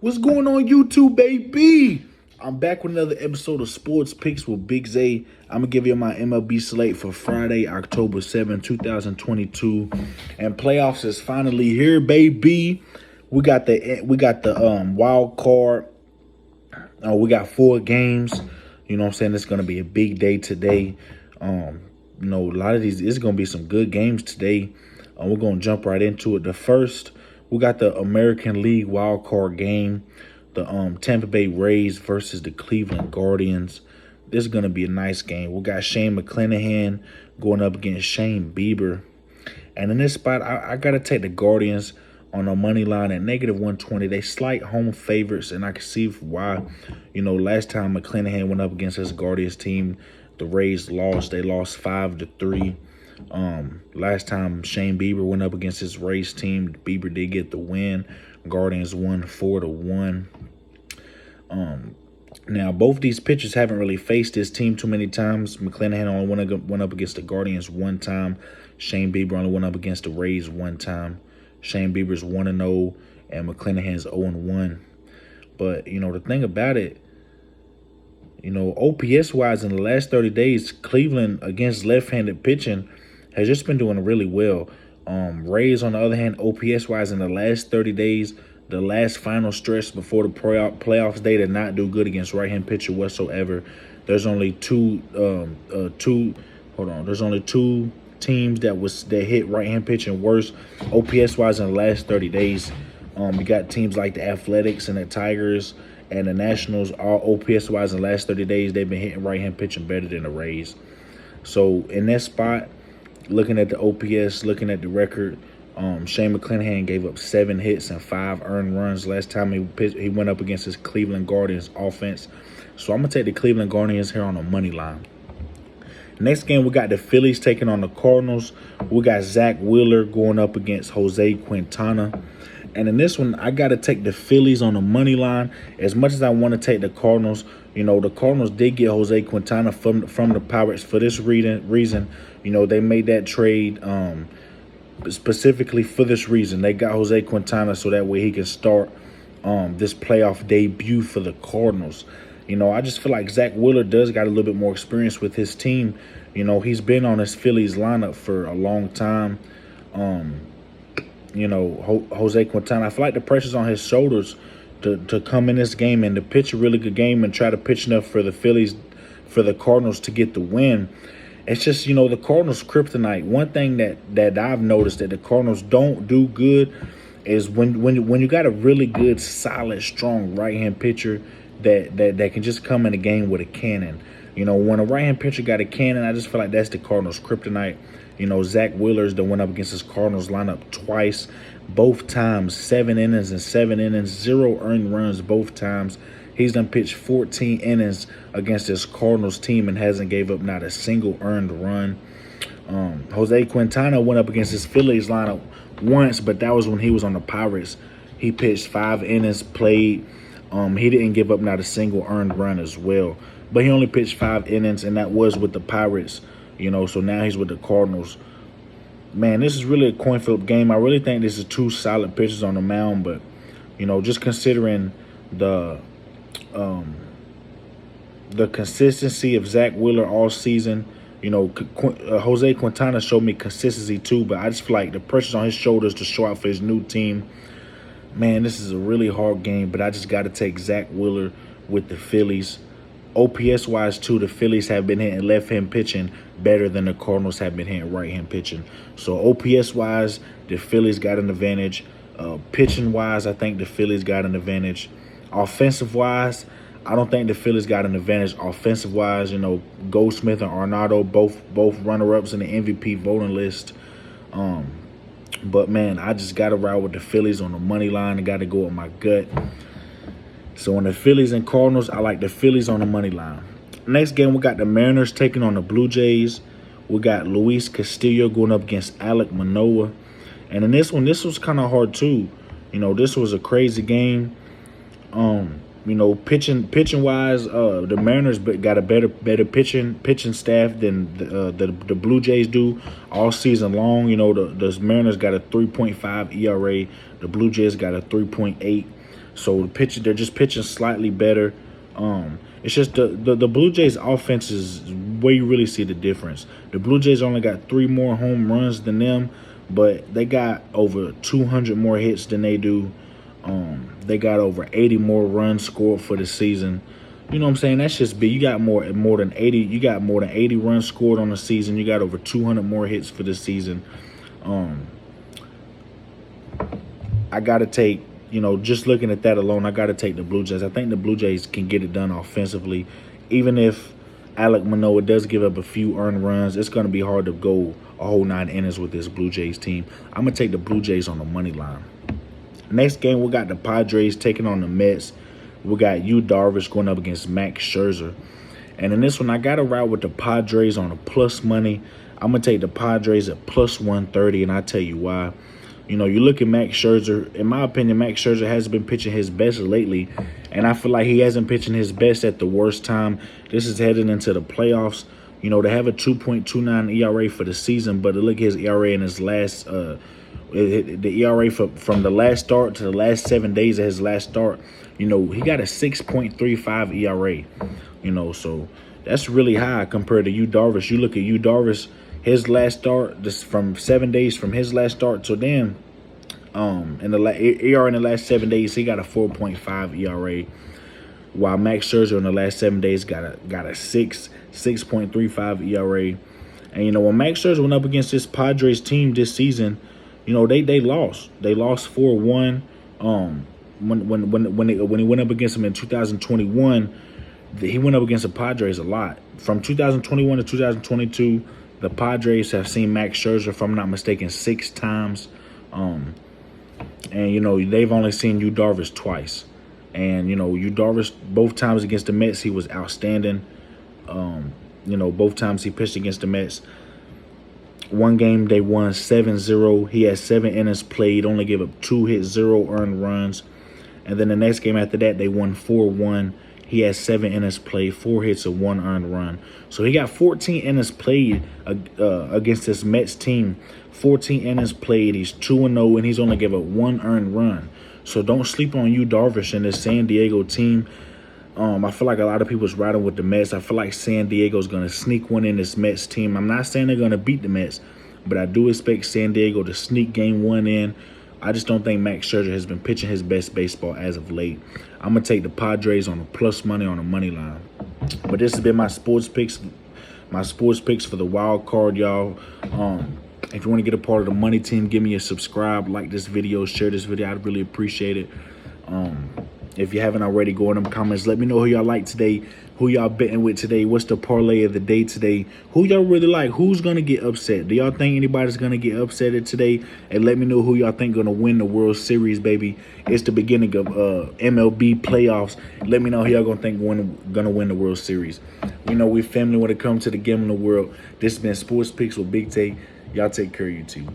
What's going on, YouTube, baby? I'm back with another episode of Sports Picks with Big Zay. I'm gonna give you my MLB slate for Friday, October 7, 2022, and playoffs is finally here, baby. We got the wild card. We got 4 games. You know what I'm saying? It's gonna be a big day today. A lot of these, it's gonna be some good games today. We're gonna jump right into it. The first, we got the American League wild card game. The Tampa Bay Rays versus the Cleveland Guardians. This is gonna be a nice game. We got Shane McClanahan going up against Shane Bieber. And in this spot, I gotta take the Guardians on a money line at -120. They slight home favorites, and I can see why. Last time McClanahan went up against his Guardians team, the Rays lost. They lost 5-3. Last time Shane Bieber went up against his Rays team, Bieber did get the win. Guardians won 4-1. Now, both these pitchers haven't really faced this team too many times. McClanahan only went up against the Guardians one time. Shane Bieber only went up against the Rays one time. Shane Bieber's 1-0 and McClanahan's 0-1. But, the thing about it, OPS-wise in the last 30 days, Cleveland against left-handed pitching has just been doing really well. Rays, on the other hand, OPS-wise in the last 30 days, the last final stretch before the playoffs, they did not do good against right-hand pitcher whatsoever. There's only two teams that hit right-hand pitching worse OPS-wise in the last 30 days. You got teams like the Athletics and the Tigers and the Nationals. All OPS-wise in the last 30 days, they've been hitting right-hand pitching better than the Rays. So in that spot, looking at the OPS, looking at the record, Shane McClanahan gave up 7 hits and 5 earned runs last time he went up against his Cleveland Guardians offense. So I'm going to take the Cleveland Guardians here on the money line. Next game, we got the Phillies taking on the Cardinals. We got Zach Wheeler going up against Jose Quintana. And in this one, I got to take the Phillies on the money line. As much as I want to take the Cardinals, the Cardinals did get Jose Quintana from the Pirates for this reason. They made that trade specifically for this reason. They got Jose Quintana so that way he can start this playoff debut for the Cardinals. I just feel like Zach Wheeler does got a little bit more experience with his team. He's been on his Phillies lineup for a long time. Jose Quintana, I feel like the pressure's on his shoulders to come in this game and to pitch a really good game and try to pitch enough for the Phillies, for the Cardinals to get the win. It's just, the Cardinals' kryptonite. One thing that I've noticed that the Cardinals don't do good is when you got a really good, solid, strong right-hand pitcher that can just come in the game with a cannon. When a right-hand pitcher got a cannon, I just feel like that's the Cardinals' kryptonite. Zach Wheeler's that went up against his Cardinals lineup twice. Both times, 7 innings and 7 innings, 0 earned runs both times. He's done pitched 14 innings against his Cardinals team and hasn't gave up not a single earned run. Jose Quintana went up against his Phillies lineup once, but that was when he was on the Pirates. He pitched 5 innings, played. He didn't give up not a single earned run as well. But he only pitched 5 innings, and that was with the Pirates. So now he's with the Cardinals. Man, this is really a coin flip game. I really think this is 2 solid pitchers on the mound, but, just considering the consistency of Zach Wheeler all season, Jose Quintana showed me consistency too, but I just feel like the pressure's on his shoulders to show out for his new team. Man, this is a really hard game, but I just got to take Zach Wheeler with the Phillies. OPS-wise, too, the Phillies have been hitting left-hand pitching better than the Cardinals have been hitting right-hand pitching. So OPS-wise, the Phillies got an advantage. Pitching-wise, I think the Phillies got an advantage. Offensive-wise, I don't think the Phillies got an advantage. Offensive-wise, Goldsmith and Arenado, both runner-ups in the MVP voting list. But, man, I just got to ride with the Phillies on the money line. I got to go with my gut. So on the Phillies and Cardinals, I like the Phillies on the money line. Next game, we got the Mariners taking on the Blue Jays. We got Luis Castillo going up against Alek Manoah. And in this one, this was kind of hard too. This was a crazy game. Pitching wise, the Mariners got a better pitching staff than the Blue Jays do all season long. The Mariners got a 3.5 ERA. The Blue Jays got a 3.8. So they're just pitching slightly better. It's just the Blue Jays offense is where you really see the difference. The Blue Jays only got 3 more home runs than them, but they got over 200 more hits than they do. They got over 80 more runs scored for the season. You know what I'm saying? That's just big. You got more than 80. You got more than 80 runs scored on the season. You got over 200 more hits for the season. I gotta take, just looking at that alone, I gotta take the Blue Jays. I think the Blue Jays can get it done offensively, even if Alek Manoah does give up a few earned runs. It's gonna be hard to go a whole 9 innings with this Blue Jays team. I'm gonna take the Blue Jays on the money line. Next game, we got the Padres taking on the Mets. We got Yu Darvish going up against Max Scherzer. And in this one, I got to ride with the Padres on a plus money. I'm going to take the Padres at plus 130, and I'll tell you why. You look at Max Scherzer. In my opinion, Max Scherzer hasn't been pitching his best lately, and I feel like he hasn't pitching his best at the worst time. This is heading into the playoffs. They have a 2.29 ERA for the season, but look at his ERA in his last the ERA from the last start to the last 7 days of his last start, he got a 6.35 ERA. So that's really high compared to Yu Darvish. You look at Yu Darvish, his last start, just from 7 days from his last start to then, in the ERA in the last 7 days, he got a 4.5 ERA, while Max Scherzer in the last 7 days got a 6.35 ERA. And when Max Scherzer went up against this Padres team this season, they lost. They lost 4-1. When he went up against them in 2021, he went up against the Padres a lot. From 2021 to 2022, the Padres have seen Max Scherzer, if I'm not mistaken, 6 times. And they've only seen Yu Darvish twice. And Yu Darvish, both times against the Mets, he was outstanding. Both times he pitched against the Mets. One game they won 7-0. He had 7 innings played, only gave up 2 hits, 0 earned runs. And then the next game after that, they won 4-1. He had 7 innings played, 4 hits, and 1 earned run. So he got 14 innings played against this Mets team. 14 innings played. He's 2-0, and he's only given up 1 earned run. So don't sleep on Yu Darvish and this San Diego team. I feel like a lot of people's riding with the Mets. I feel like San Diego's going to sneak one in this Mets team. I'm not saying they're going to beat the Mets, but I do expect San Diego to sneak game 1 in. I just don't think Max Scherzer has been pitching his best baseball as of late. I'm going to take the Padres on the plus money on the money line. But this has been my sports picks for the wild card, y'all. If you want to get a part of the money team, give me a subscribe, like this video, share this video. I'd really appreciate it. If you haven't already, go in them comments. Let me know who y'all like today, who y'all betting with today, what's the parlay of the day today, who y'all really like, who's going to get upset. Do y'all think anybody's going to get upset today? And let me know who y'all think going to win the World Series, baby. It's the beginning of MLB playoffs. Let me know who y'all going to think going to win the World Series. We family when it comes to the gambling world. This has been Sports Picks with Big Tay. Y'all take care of you too.